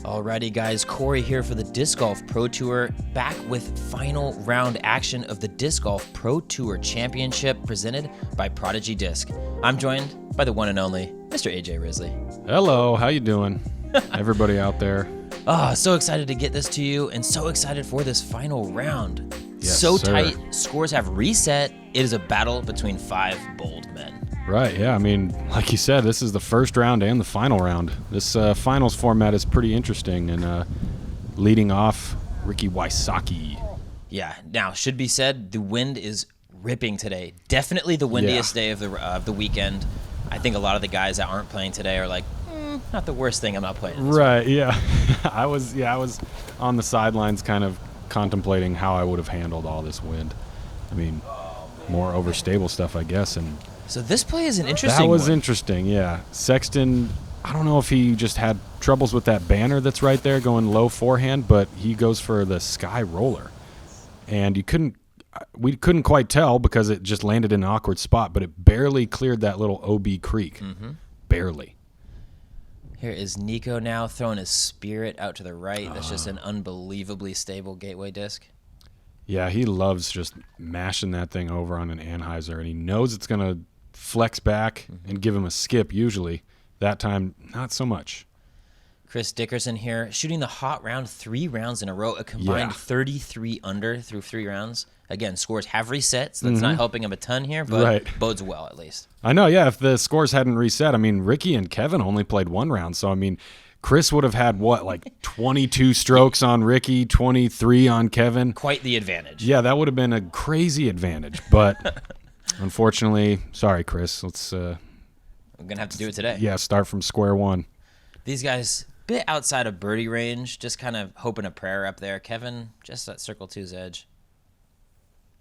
Alrighty guys, Cory here for the Disc Golf Pro Tour, back with final round action of the Disc Golf Pro Tour Championship presented by Prodigy Disc. I'm joined by the one and only Mr. AJ Risley. Hello, how you doing? Everybody out there. So excited to get this to you and so excited for this final round. Yes, so sir. tight, scores have reset. It is a battle between 5 bold men. Right, yeah, I mean, like you said, this is the first round and the final round. This finals format is pretty interesting, and leading off, Ricky Wysocki. Yeah, now, should be said, the wind is ripping today. Definitely the windiest day of the weekend. I think a lot of the guys that aren't playing today are like, not the worst thing I'm not playing. Right, yeah. I was on the sidelines kind of contemplating how I would have handled all this wind. I mean, more overstable stuff, I guess, and so this play is an interesting That was one. interesting, yeah. Sexton, I don't know if he just had troubles with that banner that's right there going low forehand, but he goes for the sky roller. And we couldn't quite tell because it just landed in an awkward spot, but it barely cleared that little OB creek. Mm-hmm. Barely. Here is Nikko now throwing his spirit out to the right. That's just an unbelievably stable gateway disc. Yeah, he loves just mashing that thing over on an Anheuser, and he knows it's going to flex back and give him a skip usually. That time, not so much. Chris Dickerson here, shooting the hot round 3 rounds in a row, a combined 33 under through 3 rounds. Again, scores have reset, so that's not helping him a ton here, but bodes well at least. I know, yeah, if the scores hadn't reset, I mean, Ricky and Kevin only played 1 round, so I mean, Chris would have had, like 22 strokes on Ricky, 23 on Kevin. Quite the advantage. Yeah, that would have been a crazy advantage, but unfortunately, sorry, Chris. We're going to have to do it today. Yeah, start from square one. These guys, bit outside of birdie range, just kind of hoping a prayer up there. Kevin, just at circle 2's edge.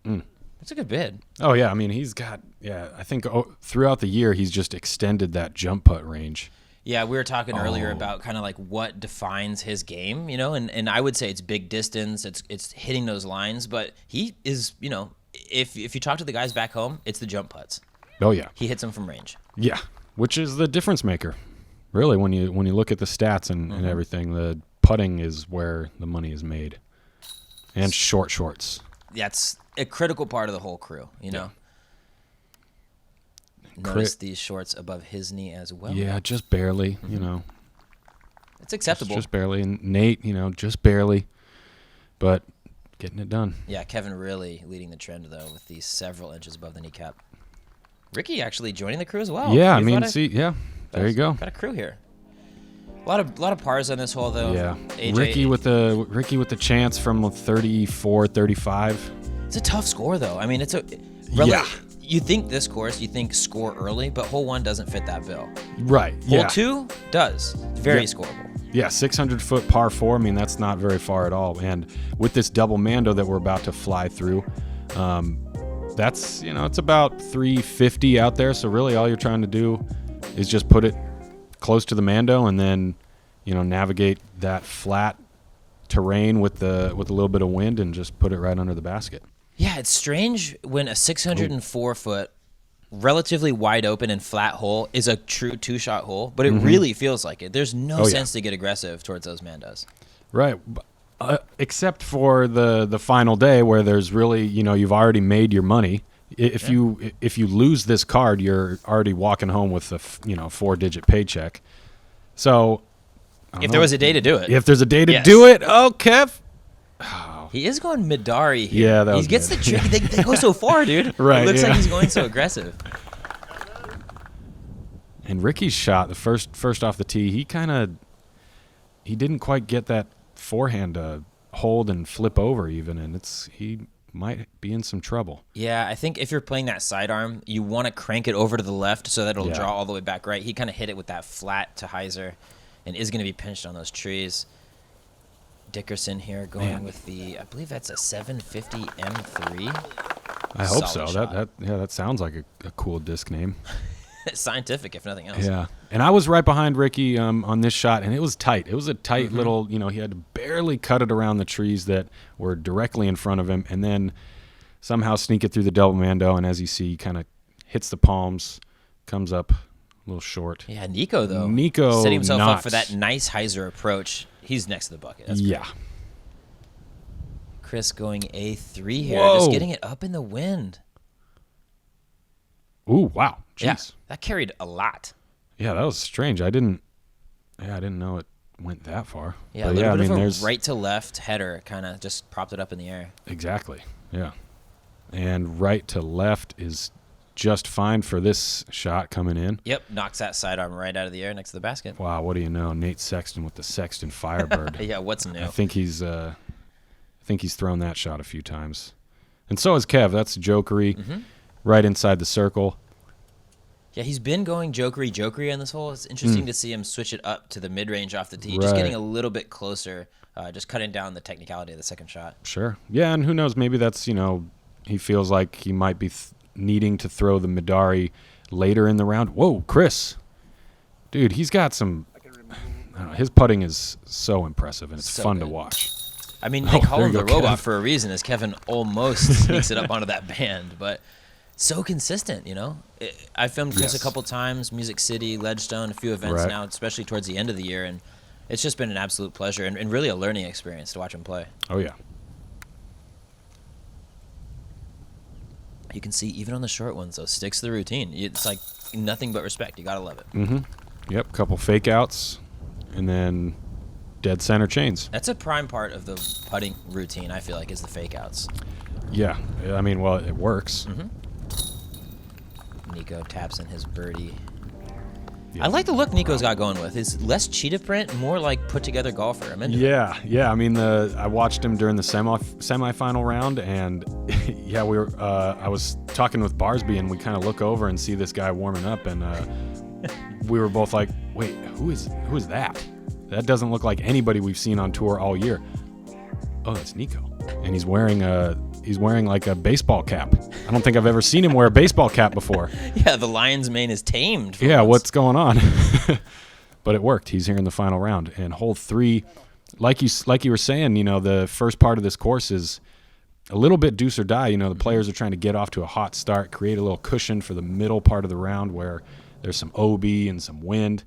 That's a good bid. Oh, yeah, I mean, he's got, I think throughout the year, he's just extended that jump putt range. Yeah, we were talking earlier about kind of like what defines his game, and I would say it's big distance, it's hitting those lines, but he is, if you talk to the guys back home, it's the jump putts. Oh, yeah. He hits them from range. Yeah, which is the difference maker. Really, when you look at the stats and everything, the putting is where the money is made. And shorts. That's a critical part of the whole crew, know. Notice these shorts above his knee as well. Yeah, just barely, It's acceptable. Just barely. And Nate, just barely. But getting it done. Yeah, Kevin really leading the trend, though, with these several inches above the kneecap. Ricky actually joining the crew as well. Yeah, there you go. Got a crew here. A lot of pars on this hole, though. Yeah. AJ, Ricky with the chance from 34, 35. It's a tough score, though. I mean, it's a... You think this course, you think score early, but hole 1 doesn't fit that bill. Right, Hole 2 does. Very scoreable. Yeah, 600-foot par 4, I mean, that's not very far at all. And with this double Mando that we're about to fly through, that's, it's about 350 out there. So really all you're trying to do is just put it close to the Mando and then, navigate that flat terrain with a little bit of wind and just put it right under the basket. Yeah, it's strange when a 604-foot, relatively wide open and flat hole is a true 2-shot hole, but it really feels like it. There's no sense to get aggressive towards those Mandos. Right, except for the final day where there's really, you've already made your money. If you lose this card, you're already walking home with a 4-digit paycheck. So, if there was a day to do it. If there's a day to do it, Kev. He is going Midari here. Yeah, that was he gets good. the trick. They go so far, dude. Right, It looks like he's going so aggressive. And Ricky's shot, the first off the tee, he didn't quite get that forehand to hold and flip over even, and he might be in some trouble. Yeah, I think if you're playing that sidearm, you want to crank it over to the left so that it'll draw all the way back right. He kind of hit it with that flat to hyzer and is going to be pinched on those trees. Dickerson here going with I believe that's a 750 M3. I hope so. Shot. That sounds like a cool disc name. Scientific, if nothing else. Yeah, and I was right behind Ricky on this shot, and it was tight. It was a tight little, he had to barely cut it around the trees that were directly in front of him, and then somehow sneak it through the double Mando, and as you see, kind of hits the palms, comes up little short. Yeah, Nikko, though. Nikko setting himself not. up for that nice hyzer approach. He's next to the bucket. That's yeah. great. Chris going A3 here. Whoa. Just getting it up in the wind. Ooh, wow. Jeez. Yeah, that carried a lot. Yeah, that was strange. I didn't know it went that far. Yeah, but a little bit of there's a right to left header, kind of just propped it up in the air. Exactly. Yeah. And right to left is just fine for this shot coming in. Yep, knocks that sidearm right out of the air next to the basket. Wow, what do you know? Nate Sexton with the Sexton Firebird. Yeah, what's new? I think he's thrown that shot a few times. And so has Kev. That's jokery right inside the circle. Yeah, he's been going jokery in this hole. It's interesting to see him switch it up to the mid-range off the tee, just getting a little bit closer, just cutting down the technicality of the second shot. Sure. Yeah, and who knows, maybe that's, he feels like he might be needing to throw the Midari later in the round. Whoa, Chris. Dude, he's got some his putting is so impressive, and it's So fun good. to watch. I mean, they call there him you the go, robot Kev. for a reason, as Kevin almost sneaks it up onto that band, but so consistent, I filmed Chris a couple times, Music City, Ledgestone, a few events now, especially towards the end of the year, and it's just been an absolute pleasure and really a learning experience to watch him play. Oh, yeah. You can see even on the short ones, though, sticks to the routine. It's like nothing but respect. You got to love it. Mm-hmm. Yep, couple fake outs, and then dead center chains. That's a prime part of the putting routine, I feel like, is the fake outs. Yeah, I mean, well, it works. Nikko taps in his birdie. Yeah. I like the look Nikko's got going with. It's less cheetah print, more like put-together golfer. I'm into it. Yeah. I mean, I watched him during the semifinal round, and yeah, I was talking with Barsby, and we kind of look over and see this guy warming up, and we were both like, "Wait, who is that? That doesn't look like anybody we've seen on tour all year." Oh, that's Nikko, and he's wearing like a baseball cap. I don't think I've ever seen him wear a baseball cap before. Yeah, the lion's mane is tamed. Yeah, once. what's going on? But it worked. He's here in the final round. And hole 3, like you were saying, the first part of this course is a little bit deuce or die. The players are trying to get off to a hot start, create a little cushion for the middle part of the round where there's some OB and some wind.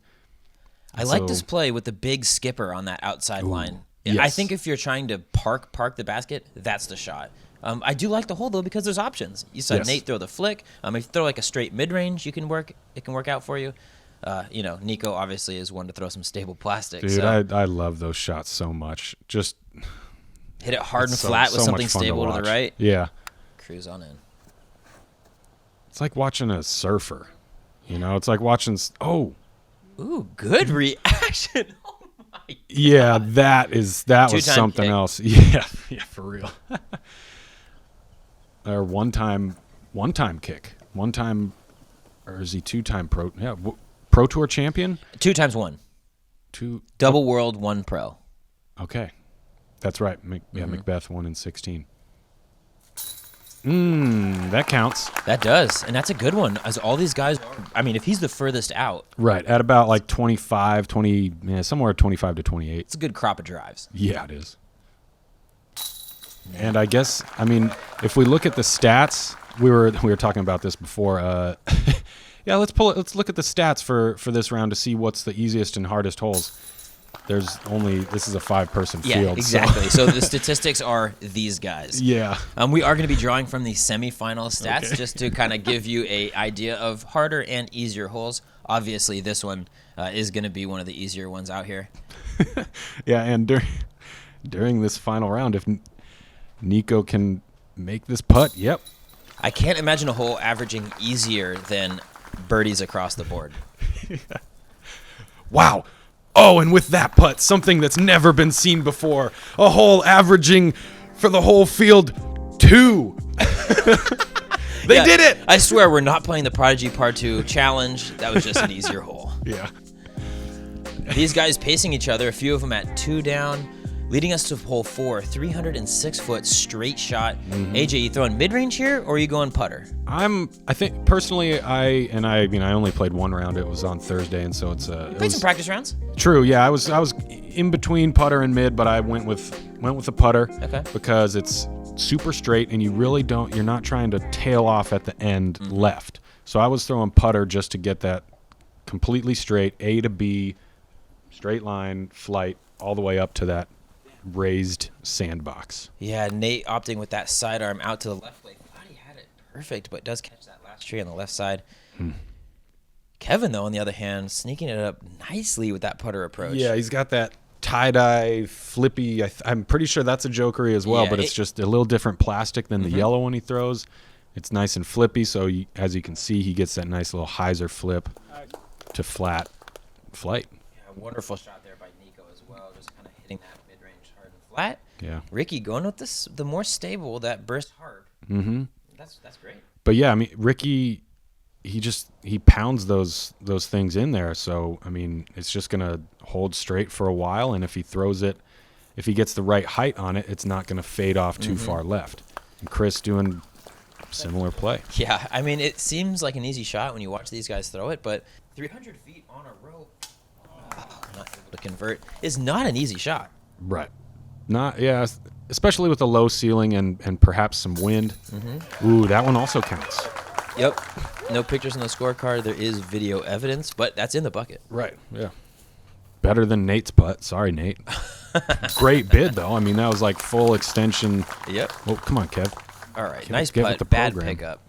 I like this play with the big skipper on that outside line. Yes. I think if you're trying to park the basket, that's the shot. I do like the hole though because there's options. You saw Nate throw the flick. If you throw like a straight mid range, it can work out for you. Nikko obviously is one to throw some stable plastic. Dude, so I love those shots so much. Just hit it hard and flat with something stable to the right. Yeah. Cruise on in. It's like watching a surfer. It's like watching. Ooh, good reaction. Oh my God. Yeah, that was something kick. else. Yeah, for real. Or one-time kick. Or is he 2-time pro? Yeah, Pro Tour champion? 2 times 1. 2. Double world, 1 pro. Okay. That's right. Macbeth won in 16. That counts. That does, and that's a good one. As all these guys, if he's the furthest out, Right, at about like 25, 20, somewhere 25 to 28. it's a good crop of drives. Yeah, it is. And I guess, if we look at the stats, we were talking about this before. Yeah, let's look at the stats for this round to see what's the easiest and hardest holes. This is a 5-person field. Yeah, exactly. So the statistics are these guys. Yeah. We are going to be drawing from the semifinal stats just to kind of give you an idea of harder and easier holes. Obviously, this one is going to be one of the easier ones out here. Yeah, and during this final round, if Nikko can make this putt, yep. I can't imagine a hole averaging easier than birdies across the board. Wow. Oh, and with that putt, something that's never been seen before. A hole averaging for the whole field 2. They did it! I swear we're not playing the Prodigy Part 2 challenge. That was just an easier hole. Yeah. These guys pacing each other, a few of them at 2 down, leading us to hole 4, 306-foot straight shot. AJ, you throwing mid-range here, or are you going putter? I think personally, I only played 1 round. It was on Thursday, and so Played some practice rounds. True, yeah. I was in between putter and mid, but I went with the putter because it's super straight, and you're not trying to tail off at the end left. So I was throwing putter just to get that completely straight, A to B, straight line, flight, all the way up to that raised sandbox. Yeah, Nate opting with that sidearm out to the left leg. Thought he had it perfect, but does catch that last tree on the left side. Kevin, though, on the other hand, sneaking it up nicely with that putter approach. Yeah, he's got that tie-dye, flippy. I'm pretty sure that's a jokery as well, but it's just a little different plastic than the yellow one he throws. It's nice and flippy, so as you can see, he gets that nice little hyzer flip to flat flight. Yeah, wonderful shot there by Nikko as well, just kind of hitting that mid-range hard and flat. Yeah. Ricky going with this, the more stable, that burst hard. Mm-hmm. That's great. But yeah, I mean, Ricky, he pounds those things in there. So I mean, it's just gonna hold straight for a while, and if he throws it, if he gets the right height on it, it's not gonna fade off too far left. And Chris doing similar play. Yeah, I mean, it seems like an easy shot when you watch these guys throw it, but 300 feet on a rope, not able to convert, is not an easy shot. Right. Especially with a low ceiling and perhaps some wind. Ooh, that one also counts. Yep. No pictures on the scorecard. There is video evidence, but that's in the bucket. Right, yeah. Better than Nate's putt. Sorry, Nate. Great bid, though. I mean, that was like full extension. Yep. Oh, come on, Kev. All right, Kev, nice give it putt, the bad program. pickup.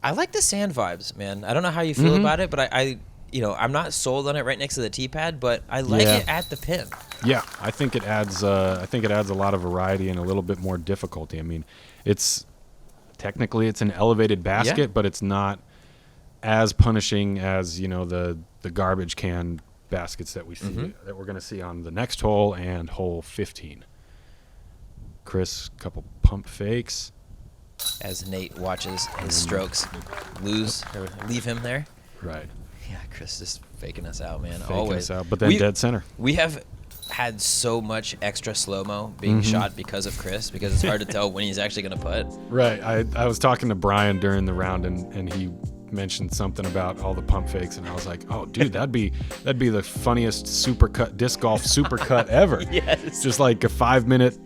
I like the sand vibes, man. I don't know how you feel about it, but I'm not sold on it right next to the tee pad, but I like it at the pin. Yeah, I think it adds. A lot of variety and a little bit more difficulty. I mean, it's an elevated basket, but it's not as punishing as the garbage can baskets that we see that we're going to see on the next hole and hole 15. Chris, couple pump fakes as Nate watches his strokes lose or leave him there. Right. Yeah, Chris just faking us out, man. Faking Always. us out, but then dead center. We have had so much extra slow-mo being shot because of Chris, because it's hard to tell when he's actually going to putt. Right. I was talking to Brian during the round, and he mentioned something about all the pump fakes, and I was like, oh, dude, that'd be the funniest disc golf supercut ever. Yes. It's just like a 5-minute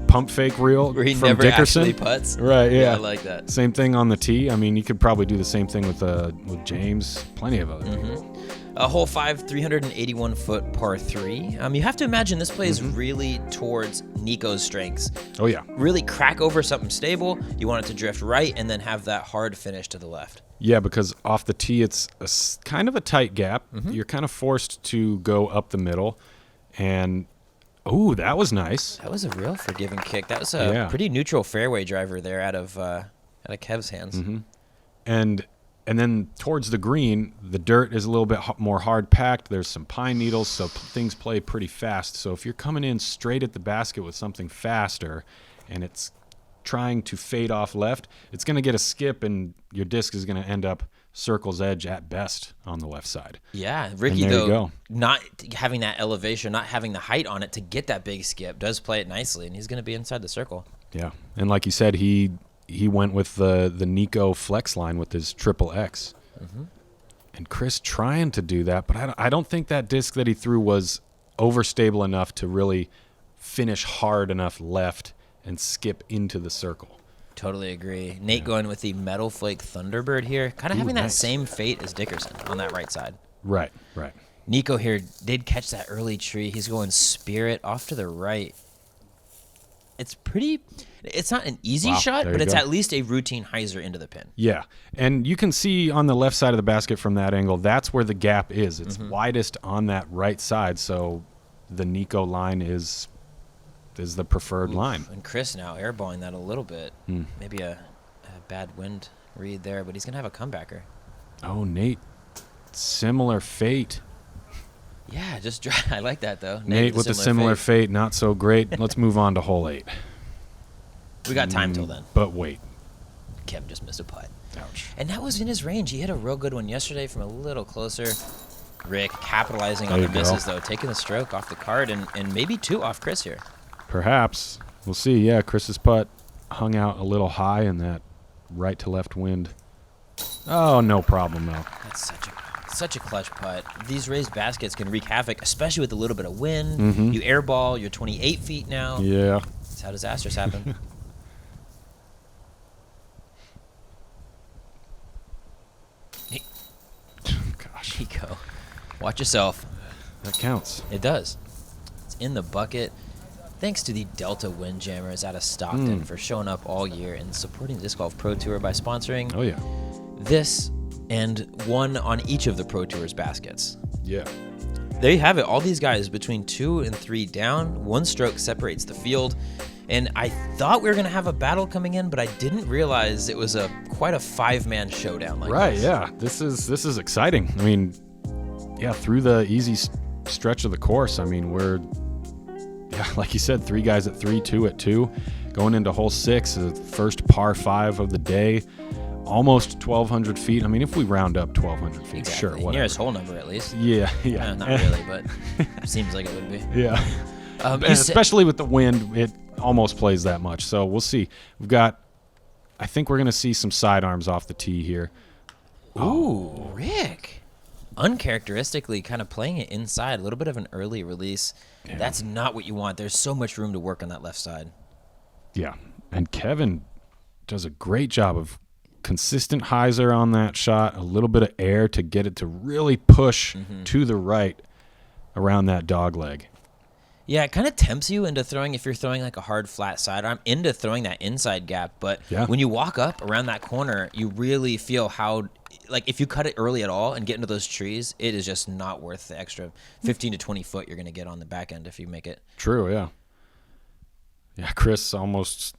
pump fake reel where he from never Dickerson. actually putts. Right, yeah. I like that. Same thing on the tee. I mean, you could probably do the same thing with James. Plenty of other people. Hole 5, 381-foot par 3. You have to imagine this play is really towards Nikko's strengths. Oh, yeah. Really crack over something stable. You want it to drift right and then have that hard finish to the left. Yeah, because off the tee, it's kind of a tight gap. You're kind of forced to go up the middle. And, ooh, that was nice. That was a real forgiving kick. That was a pretty neutral fairway driver there out of Kev's hands. And then towards the green, the dirt is a little bit more hard packed. There's some pine needles, so things play pretty fast. So if you're coming in straight at the basket with something faster and it's trying to fade off left, it's going to get a skip and your disc is going to end up circle's edge at best on the left side. Yeah, Ricky, though, not having that elevation, not having the height on it to get that big skip, does play it nicely, and he's going to be inside the circle. Yeah, and like you said, he went with the Nikko flex line with his triple X. And Chris trying to do that, but I don't think that disc that he threw was overstable enough to really finish hard enough left and skip into the circle. Totally agree. Nate going with the Metal Flake Thunderbird here, kind of having that same fate as Dickerson on that right side. Right. Nikko here did catch that early tree. He's going Spirit off to the right. It's not an easy shot, but it's at least a routine hyzer into the pin. Yeah, and you can see on the left side of the basket from that angle, that's where the gap is. It's widest on that right side, so the Nikko line is the preferred line. And Chris now airballing that a little bit. Maybe a bad wind read there, but he's going to have a comebacker. Oh, Nate, similar fate. Yeah, I like that, though. Nate with a similar fate, not so great. Let's move on to hole 8. We got time till then. But wait. Kevin just missed a putt. Ouch. And that was in his range. He hit a real good one yesterday from a little closer. Rick capitalizing on the misses, though, taking the stroke off the card and maybe 2 off Chris here. Perhaps. We'll see. Yeah, Chris's putt hung out a little high in that right to left wind. Oh, no problem, though. That's such a clutch putt. These raised baskets can wreak havoc, especially with a little bit of wind. You airball, you're 28 feet now. Yeah. That's how disasters happen. Watch yourself. That counts. It does. It's in the bucket. Thanks to the Delta Windjammers out of Stockton for showing up all year and supporting the Disc Golf Pro Tour by sponsoring this and one on each of the Pro Tour's baskets. Yeah. There you have it. All these guys between 2 and 3 down. 1 stroke separates the field. And I thought we were going to have a battle coming in, but I didn't realize it was quite a 5-man showdown like this. Yeah. This is exciting. I mean, through the easy stretch of the course, I mean, we're like you said, 3 guys at 3, 2 at 2. Going into hole 6, the first par 5 of the day, almost 1,200 feet. I mean, if we round up 1,200 feet, exactly. Sure, whatever. Nearest hole number, at least. Yeah. Not really, but seems like it would be. Yeah. Especially with the wind, it almost plays that much. So we'll see. I think we're going to see some sidearms off the tee here. Ooh, Rick. Uncharacteristically kind of playing it inside, a little bit of an early release. Yeah. That's not what you want. There's so much room to work on that left side. Yeah, and Kevin does a great job of consistent hyzer on that shot, a little bit of air to get it to really push to the right around that dog leg. Yeah, it kind of tempts you into throwing, if you're throwing like a hard flat sidearm, into throwing that inside gap. But when you walk up around that corner, you really feel how, like if you cut it early at all and get into those trees, it is just not worth the extra 15 to 20 foot you're going to get on the back end if you make it. True, yeah. Yeah, Chris almost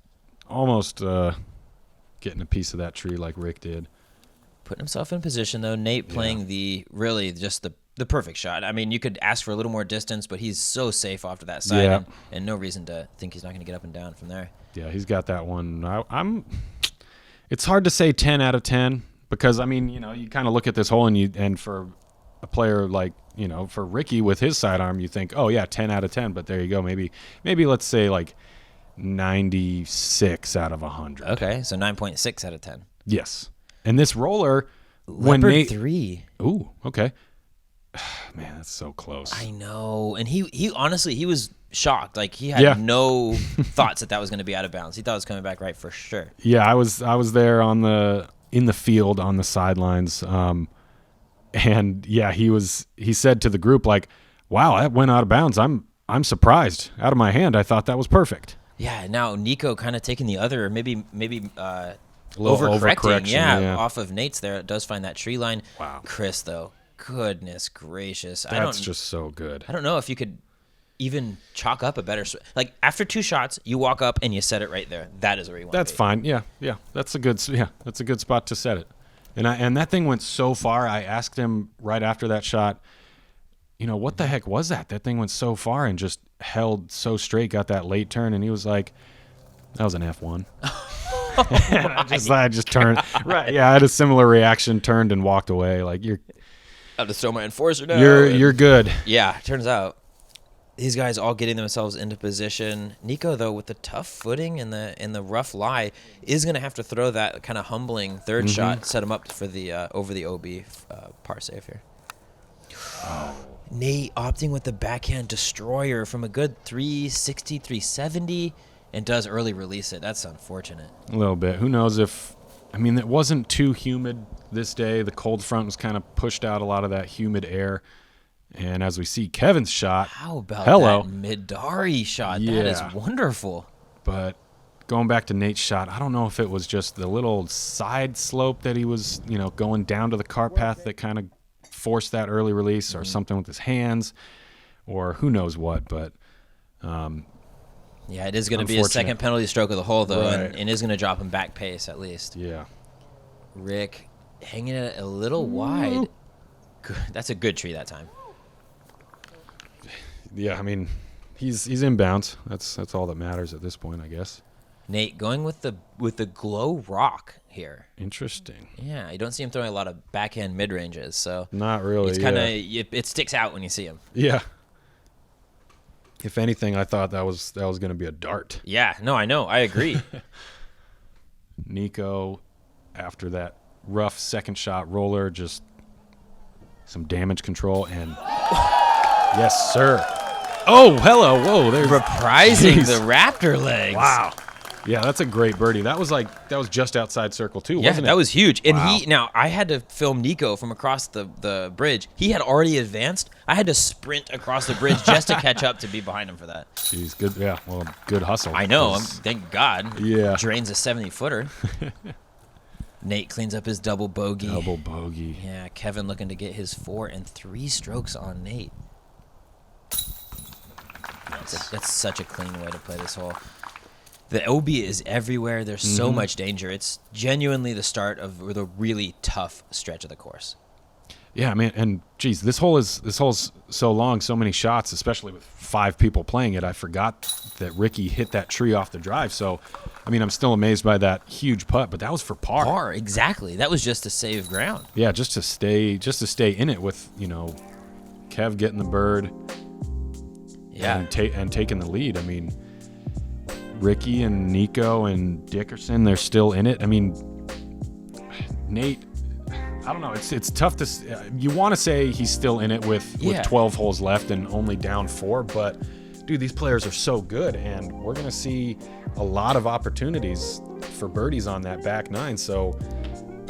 getting a piece of that tree like Rick did. Putting himself in position, though. Nate playing the perfect shot. I mean, you could ask for a little more distance, but he's so safe off to that side, and no reason to think he's not going to get up and down from there. Yeah, he's got that one. It's hard to say 10 out of 10 because, I mean, you kind of look at this hole and for a player like, for Ricky with his sidearm, you think, oh, yeah, 10 out of 10. But there you go. Maybe let's say like 96 out of 100. Okay, so 9.6 out of 10. Yes. And this roller, Leopard 3. Ooh, okay. Man, that's so close. I know. And he honestly, he was shocked. Like, he had no thoughts that was going to be out of bounds. He thought it was coming back right for sure. Yeah, I was there in the field on the sidelines. And yeah, he said to the group, like, wow, that went out of bounds. I'm surprised. Out of my hand, I thought that was perfect. Yeah, now Nikko kind of taking the other, maybe a little overcorrection, off of Nate's there. It does find that tree line. Wow. Chris, though, goodness gracious. That's just so good. I don't know if you could even chalk up a better, like after 2 shots, you walk up and you set it right there. That is where you want That's to be. Fine. Yeah. That's a good spot to set it. And that thing went so far. I asked him right after that shot, what the heck was that? That thing went so far and just held so straight, got that late turn, and he was like, that was an F1. I just turned. Right. Yeah, I had a similar reaction, turned and walked away. Like, I have to throw my enforcer down. You're good. Yeah, turns out these guys all getting themselves into position. Nikko, though, with the tough footing and the rough lie, is going to have to throw that kind of humbling third shot, set him up for the over the OB par save here. Oh. Nate opting with the backhand destroyer from a good 360, 370, and does early release it. That's unfortunate. A little bit. Who knows if... I mean, it wasn't too humid this day. The cold front was kind of pushed out a lot of that humid air. And as we see Kevin's shot... How about that Midari shot? Yeah. That is wonderful. But going back to Nate's shot, I don't know if it was just the little side slope that he was, going down to the cart path that kind of forced that early release, or something with his hands, or who knows what. But yeah, it is going to be a second penalty stroke of the hole, though, right. and is going to drop him back pace at least. Yeah. Rick hanging it a little wide. Good. That's a good tree that time. Yeah, I mean, he's inbounds. That's all that matters at this point, I guess. Nate going with the glow rock here. Interesting. Yeah, you don't see him throwing a lot of backhand mid ranges, so not really. It's kind of it sticks out when you see him. Yeah. If anything, I thought that was going to be a dart. Yeah, no, I know, I agree. Nikko, after that rough second shot roller, just some damage control and yes, sir. Oh, hello, whoa! There's reprising the raptor legs. Wow. Yeah, that's a great birdie. That was just outside circle too, wasn't it? Yeah, that was huge. And Wow. now I had to film Nikko from across the bridge. He had already advanced. I had to sprint across the bridge just to catch up to be behind him for that. Jeez, good. Yeah, well, good hustle. I know. Thank God. Yeah. Drains a 70-footer. Nate cleans up his double bogey. Double bogey. Yeah, Kevin looking to get his 4 and 3 strokes on Nate. That's such a clean way to play this hole. The OB is everywhere. There's so much danger. It's genuinely the start of the really tough stretch of the course. Yeah, man, and geez, this hole's so long, so many shots, especially with 5 people playing it. I forgot that Ricky hit that tree off the drive. So, I mean, I'm still amazed by that huge putt, but that was for par. Par, exactly. That was just to save ground. Yeah, just to stay in it with, Kev getting the bird. Yeah. And taking the lead. I mean, Ricky and Nikko and Dickerson, they're still in it. I mean, Nate, I don't know. It's tough to. You want to say he's still in it with 12 holes left and only down 4, but dude, these players are so good, and we're gonna see a lot of opportunities for birdies on that back 9. So.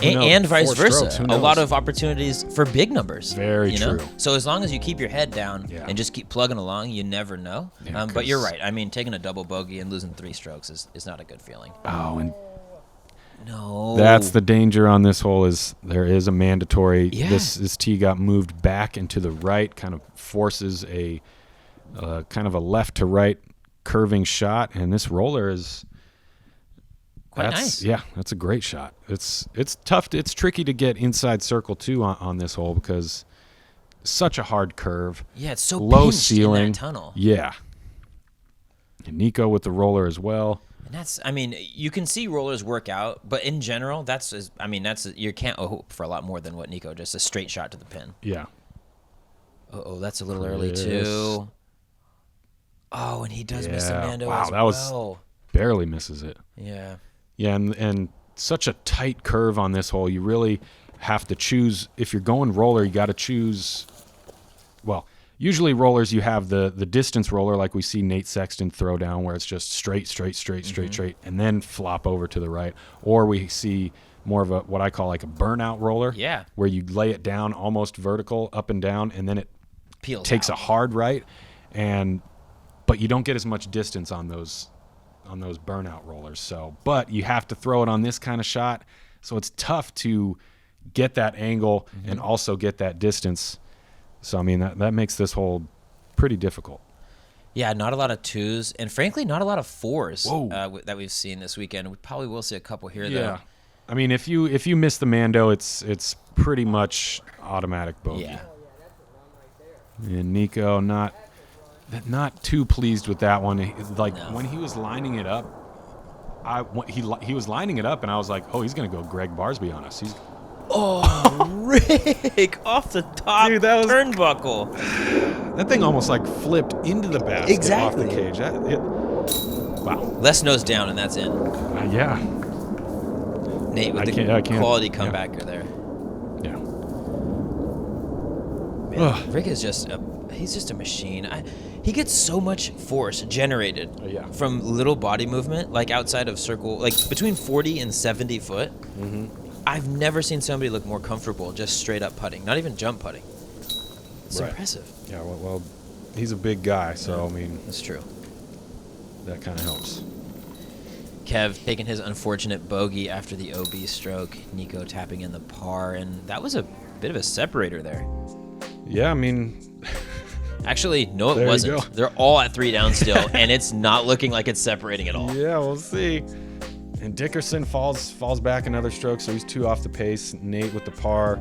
And vice 4 versa. strokes, A lot of opportunities for big numbers. Very true. So as long as you keep your head down and just keep plugging along, you never know. Yeah, but you're right. I mean, taking a double bogey and losing 3 strokes is not a good feeling. Oh, and no. that's the danger on this hole is there is a mandatory. Yeah. This tee got moved back and to the right, kind of forces a kind of a left to right curving shot, and this roller is. Quite nice. Yeah, that's a great shot. It's tough. It's tricky to get inside circle 2 on this hole because such a hard curve. Yeah, it's so low pinched ceiling in that tunnel. Yeah. And Nikko with the roller as well. And I mean, you can see rollers work out, but in general, you can't hope for a lot more than what Nikko, just a straight shot to the pin. Yeah. Oh, that's a little early too. Oh, and he does miss a Mando as well. Wow, that was barely misses it. Yeah. Yeah, and such a tight curve on this hole. You really have to choose. If you're going roller, you got to choose. Well, usually rollers, you have the distance roller like we see Nate Sexton throw down where it's just straight, and then flop over to the right. Or we see more of what I call like a burnout roller. Yeah. Where you lay it down almost vertical, up and down, and then it Peels takes out. a hard right. But you don't get as much distance on those burnout rollers. So, but you have to throw it on this kind of shot. So it's tough to get that angle and also get that distance. So, I mean, that makes this hole pretty difficult. Yeah, not a lot of 2s, and frankly, not a lot of 4s Whoa. that we've seen this weekend. We probably will see a couple here, Yeah. though. I mean, if you miss the Mando, it's pretty much automatic bogey. Yeah. And Nikko not too pleased with that one. When he was lining it up, he was lining it up, and I was like, oh, he's gonna go Greg Barsby on us. Rick off the top. Dude, that was turnbuckle. That thing almost like flipped into the basket Exactly. off the cage. Wow. Less nose down, and that's in. Yeah. Nate with I can't. Quality comebacker there. Yeah. Man, Rick is he's just a machine. He gets so much force generated from little body movement, like outside of circle, like between 40 and 70 foot. Mm-hmm. I've never seen somebody look more comfortable just straight up putting, not even jump putting. It's impressive. Yeah, well, he's a big guy, so, I mean. That's true. That kind of helps. Kev taking his unfortunate bogey after the OB stroke. Nikko tapping in the par, and that was a bit of a separator there. Yeah, I mean. Actually, no, it There you wasn't. go. They're all at 3 down still, and it's not looking like it's separating at all. Yeah, we'll see. And Dickerson falls back another stroke, so he's 2 off the pace. Nate with the par.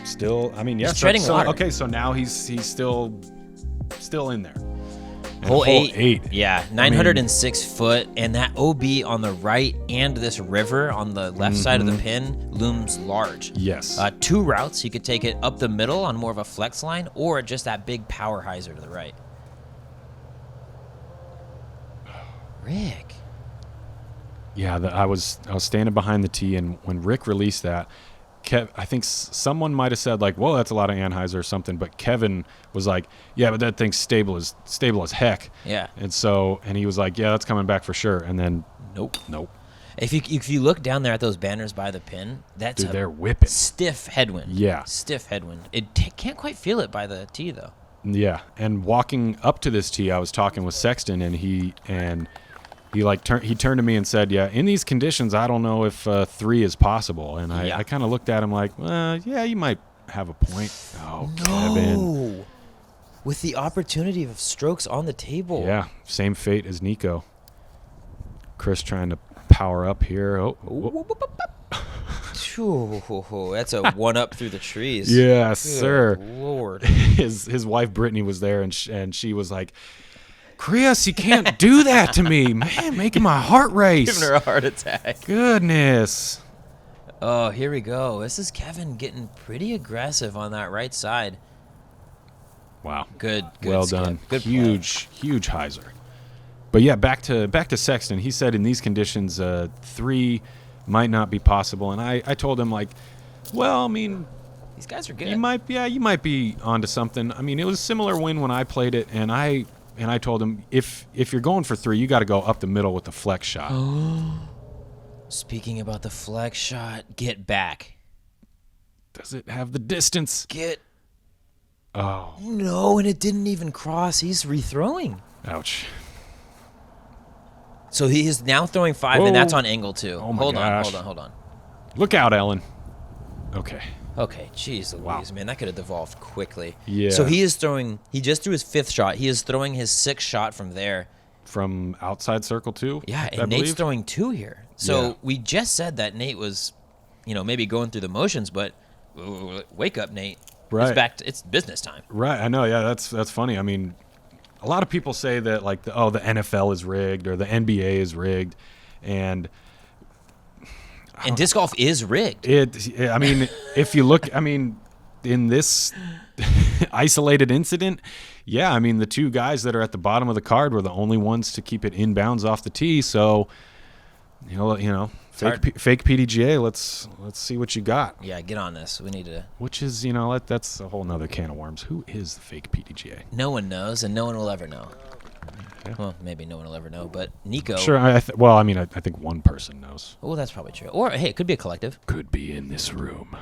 Still, I mean, He's treading water. Okay, so now he's still in there. And Hole 8. 8. Yeah, 906 foot, and that OB on the right and this river on the left side of the pin looms large. Yes. 2 routes. You could take it up the middle on more of a flex line, or just that big power hyzer to the right. Rick. Yeah, I was standing behind the tee, and when Rick released that, I think someone might have said like, "Whoa, that's a lot of anhyzer" or something. But Kevin was like, "Yeah, but that thing's stable as heck." Yeah. And he was like, "Yeah, that's coming back for sure." And then Nope. If you look down there at those banners by the pin, that's they're whipping. Stiff headwind. Yeah. Stiff headwind. It can't quite feel it by the tee though. Yeah. And walking up to this tee, I was talking with Sexton, and he turned to me and said, "Yeah, in these conditions, I don't know if 3 is possible." And I kind of looked at him like, "Yeah, you might have a point." Oh, no. Kevin. With the opportunity of strokes on the table. Yeah, same fate as Nikko. Chris trying to power up here. That's a one up through the trees. Yeah, Good sir. Lord. His wife Brittany was there, and she was like, "Chris, you can't do that to me, man, making my heart race." Giving her a heart attack. Goodness. Oh, here we go. This is Kevin getting pretty aggressive on that right side. Wow. Good Well skip. done. Good huge hyzer. But yeah, back to Sexton. He said in these conditions, 3 might not be possible, and I told him like, well, I mean, these guys are good. you might be onto something. I mean, it was a similar win when I played it, and I told him if you're going for 3, you got to go up the middle with the flex shot. Speaking about the flex shot, get back. Does it have the distance? Oh no, and it didn't even cross. He's rethrowing. Ouch. So he is now throwing 5, and that's on angle 2. Oh my gosh. Hold on. Look out, Ellen. Okay. Okay, jeez Louise, Wow. man, that could have devolved quickly. Yeah. So he just threw his 5th shot. He is throwing his 6th shot from there. From outside circle 2? Yeah, and I Nate's believe? throwing 2 here. So Yeah. we just said that Nate was, maybe going through the motions, but wake up, Nate. Right. It's back it's business time. Right, I know. Yeah, that's funny. I mean, a lot of people say that like the NFL is rigged or the NBA is rigged, and disc golf is rigged. I mean, if you look, I mean, in this isolated incident, yeah, I mean, the 2 guys that are at the bottom of the card were the only ones to keep it inbounds off the tee. So, fake PDGA. Let's see what you got. Yeah, get on this. We need to. Which is, that's a whole nother can of worms. Who is the fake PDGA? No one knows, and no one will ever know. Yeah. Well, maybe no one will ever know, but Nikko. Sure. I think one person knows. Oh, that's probably true. Or hey, it could be a collective. Could be in this room.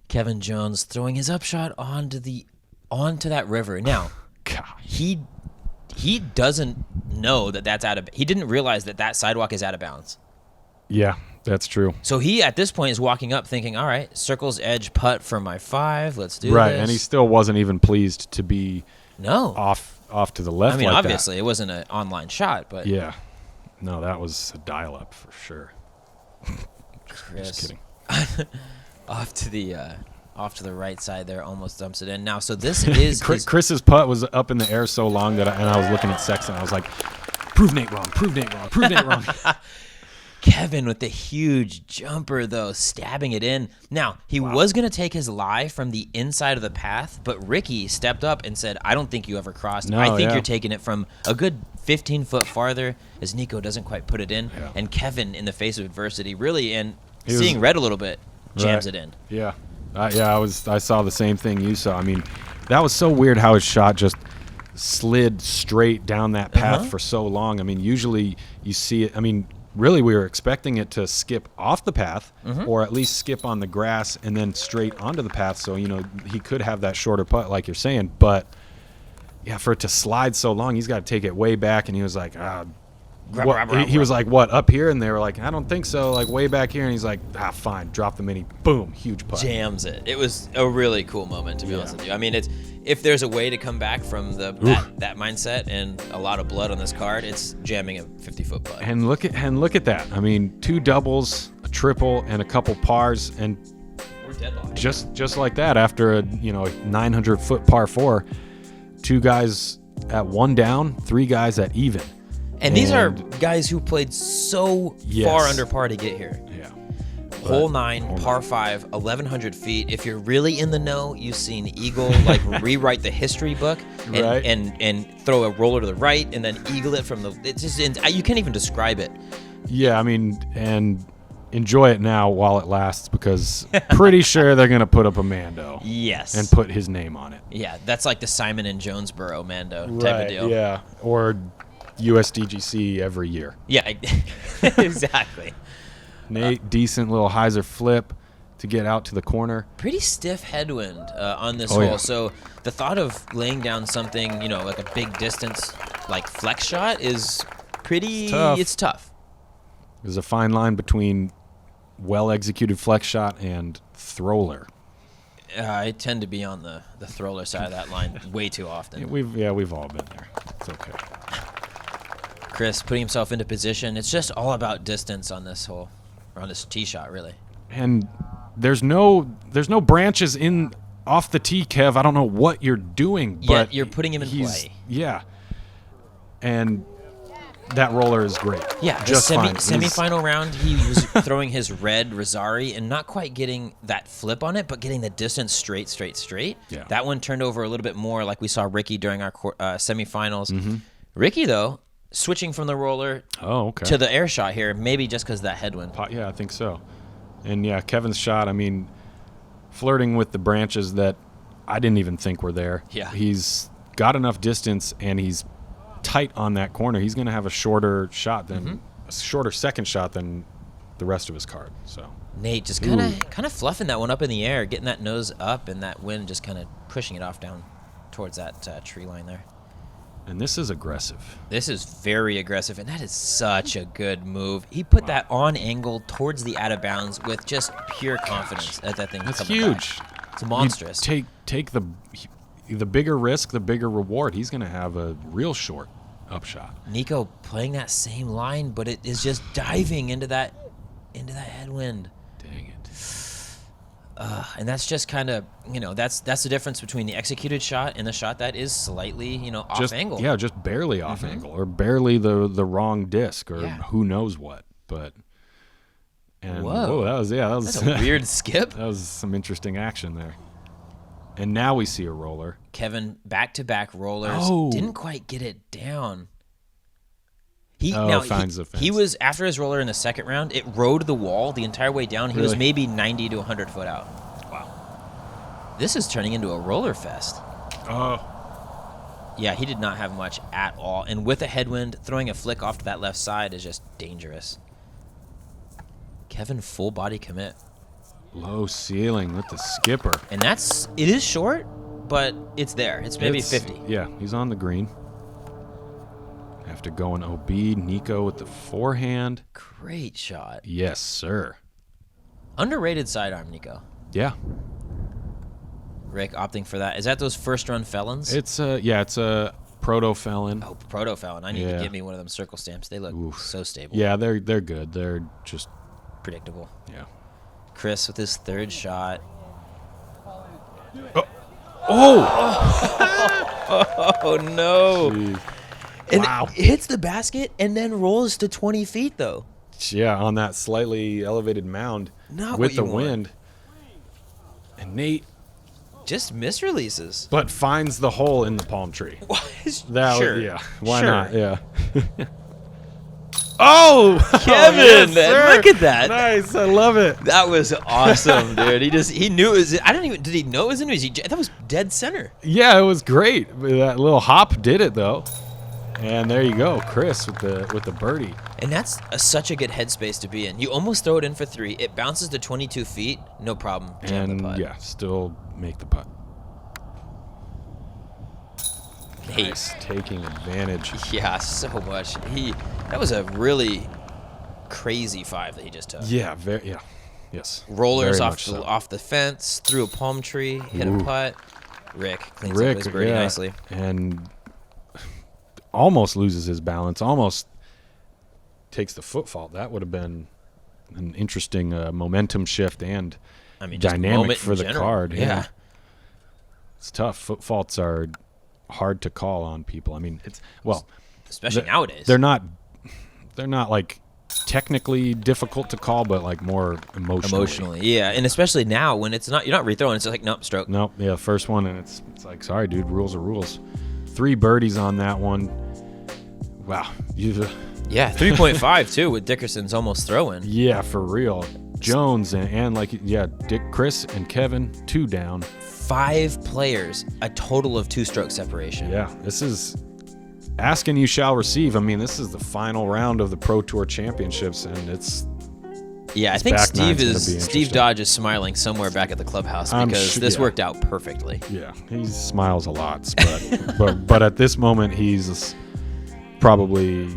Kevin Jones throwing his upshot onto that river. Now, God. he doesn't know that's out of. He didn't realize that sidewalk is out of bounds. Yeah, that's true. So he at this point is walking up, thinking, "All right, circle's edge putt for my 5. Let's do Right, this." and he still wasn't even pleased to be off to the left. I mean, like obviously, it wasn't an online shot, but yeah, no, that was a dial-up for sure. Chris, Just kidding. off to the right side there, almost dumps it in. Now, so this is Chris's putt was up in the air so long that I was looking at Sexton. I was like, "Prove Nate wrong. Prove Nate wrong. Prove Nate wrong." Kevin with the huge jumper, though, stabbing it in. Now, he was going to take his lie from the inside of the path, but Ricky stepped up and said, "I don't think you ever crossed. I think you're taking it from a good 15 foot farther," as Nikko doesn't quite put it in. Yeah. And Kevin, in the face of adversity, really, and seeing red a little bit, jams it in. Yeah. I saw the same thing you saw. I mean, that was so weird how his shot just slid straight down that path for so long. I mean, usually you see it. I mean, really, we were expecting it to skip off the path or at least skip on the grass and then straight onto the path. So, he could have that shorter putt like you're saying. But, yeah, for it to slide so long, he's got to take it way back. And he was like, he was like, "What, up here?" And they were like, "I don't think so, like way back here." And he's like, "Fine." Drop the mini. Boom. Huge putt. Jams it. It was a really cool moment, to be honest with you. I mean, if there's a way to come back from that mindset and a lot of blood on this card, it's jamming a 50-foot putt. And look at that. I mean, 2 doubles, a triple, and a couple pars, and We're deadlocked. just like that, after a 900-foot par 4, 2 guys at 1 down, 3 guys at even. And these are guys who played so far under par to get here. Yeah. Hole 9, par 5, 1,100 feet. If you're really in the know, you've seen Eagle rewrite the history book and throw a roller to the right and then eagle it from the. It's just you can't even describe it. Yeah, I mean, and enjoy it now while it lasts, because pretty sure they're going to put up a Mando. Yes. And put his name on it. Yeah, that's like the Simon and Jonesboro Mando type of deal. Yeah, or USDGC every year. Yeah, exactly. Nate, decent little hyzer flip to get out to the corner. Pretty stiff headwind on this hole. Yeah. So the thought of laying down something, like a big distance, like flex shot is pretty. It's tough. There's a fine line between well-executed flex shot and thrower. I tend to be on the thrower side of that line way too often. We've all been there. It's okay. Chris putting himself into position. It's just all about distance on this hole, or on this tee shot, really. And there's no branches in off the tee, Kev. I don't know what you're doing, but you're putting him in play. Yeah. And that roller is great. Yeah, just fine. Semi-final round, he was throwing his red Rosari and not quite getting that flip on it, but getting the distance straight. Yeah. That one turned over a little bit more, like we saw Ricky during our semifinals. Mm-hmm. Ricky, though, switching from the roller to the air shot here, maybe just because of that headwind. Yeah, I think so. And yeah, Kevin's shot, I mean, flirting with the branches that I didn't even think were there. Yeah. He's got enough distance, and he's tight on that corner. He's going to have a shorter shot than a shorter second shot than the rest of his card. So Nate just kind of fluffing that one up in the air, getting that nose up, and that wind just kind of pushing it off down towards that tree line there. And this is aggressive. This is very aggressive, and that is such a good move. He put that on angle towards the out of bounds with just pure confidence that thing. That's huge. Back. It's monstrous. You take the bigger risk, the bigger reward. He's going to have a real short upshot. Nikko playing that same line, but it is just diving into that headwind. Dang it. And that's just kind of, that's the difference between the executed shot and the shot that is slightly, off angle. Yeah, just barely off angle, or barely the wrong disc, or who knows what. But whoa, that's a weird skip. That was some interesting action there. And now we see a roller. Kevin back-to-back rollers. Didn't quite get it down. Finds the fence. He was, after his roller in the second round, it rode the wall the entire way down. He was maybe 90 to 100 foot out. Wow. This is turning into a roller fest. Oh. Yeah, he did not have much at all. And with a headwind, throwing a flick off to that left side is just dangerous. Kevin full body commit. Low ceiling with the skipper. And it is short, but it's there. It's maybe 50. Yeah, he's on the green. After going OB, Nikko with the forehand. Great shot. Yes, sir. Underrated sidearm, Nikko. Yeah. Rick opting for that. Is that those first-run felons? It's a proto-felon. Oh, proto-felon. I need to get me one of them circle stamps. They look so stable. Yeah, they're good. They're just predictable. Yeah. Chris with his third shot. Oh no. Jeez. And it hits the basket and then rolls to 20 feet, though. Yeah, on that slightly elevated mound with the wind. And Nate just misreleases. But finds the hole in the palm tree. Sure. Why not? Yeah. Oh, Kevin, yes, look at that. Nice. I love it. That was awesome, dude. He knew it was, did he know it was in his? That was dead center. Yeah, it was great. That little hop did it, though. And there you go, Chris with the birdie. And that's such a good headspace to be in. You almost throw it in for 3. It bounces to 22 feet, no problem. Jam the putt. Yeah, still make the putt. Nice, taking advantage. Yeah, so much. That was a really crazy 5 that he just took. Yeah, yes. Rollers off the fence, through a palm tree, hit a putt. Rick cleans up his birdie nicely. And almost loses his balance, almost takes the foot fault. That would have been an interesting momentum shift and dynamic for the card. Yeah. It's tough. Foot faults are hard to call on people. I mean, especially nowadays. They're not like technically difficult to call, but like more emotionally. Yeah, and especially now when you're not rethrowing. It's like nope, stroke. Nope. Yeah, first one, and it's like, sorry, dude, rules are rules. 3 birdies on that one. Wow, Yeah, 3.5 too with Dickerson's almost throwing. Yeah, for real. Jones and Chris and Kevin, 2 down. 5 players, a total of 2-stroke separation. Yeah, this is ask and you shall receive. I mean, this is the final round of the Pro Tour Championships, and it's. Yeah, I think Steve Dodge is smiling somewhere back at the clubhouse because this worked out perfectly. Yeah, he smiles a lot, but at this moment he's probably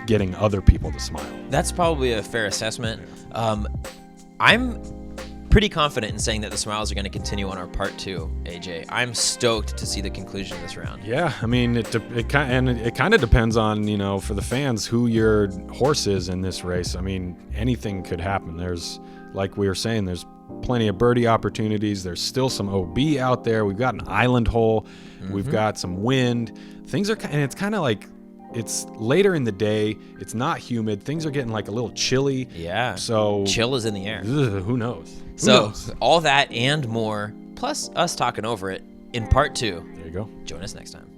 getting other people to smile. That's probably a fair assessment. I'm pretty confident in saying that the smiles are going to continue on our part 2, AJ. I'm stoked to see the conclusion of this round. Yeah, I mean, it kind of depends on, for the fans, who your horse is in this race. I mean, anything could happen. There's, like we were saying, there's plenty of birdie opportunities. There's still some OB out there. We've got an island hole. Mm-hmm. We've got some wind. Things are, and it's kind of like, it's later in the day. It's not humid. Things are getting like a little chilly. Yeah. So chill is in the air. Who knows? All that and more, plus us talking over it in part 2. There you go. Join us next time.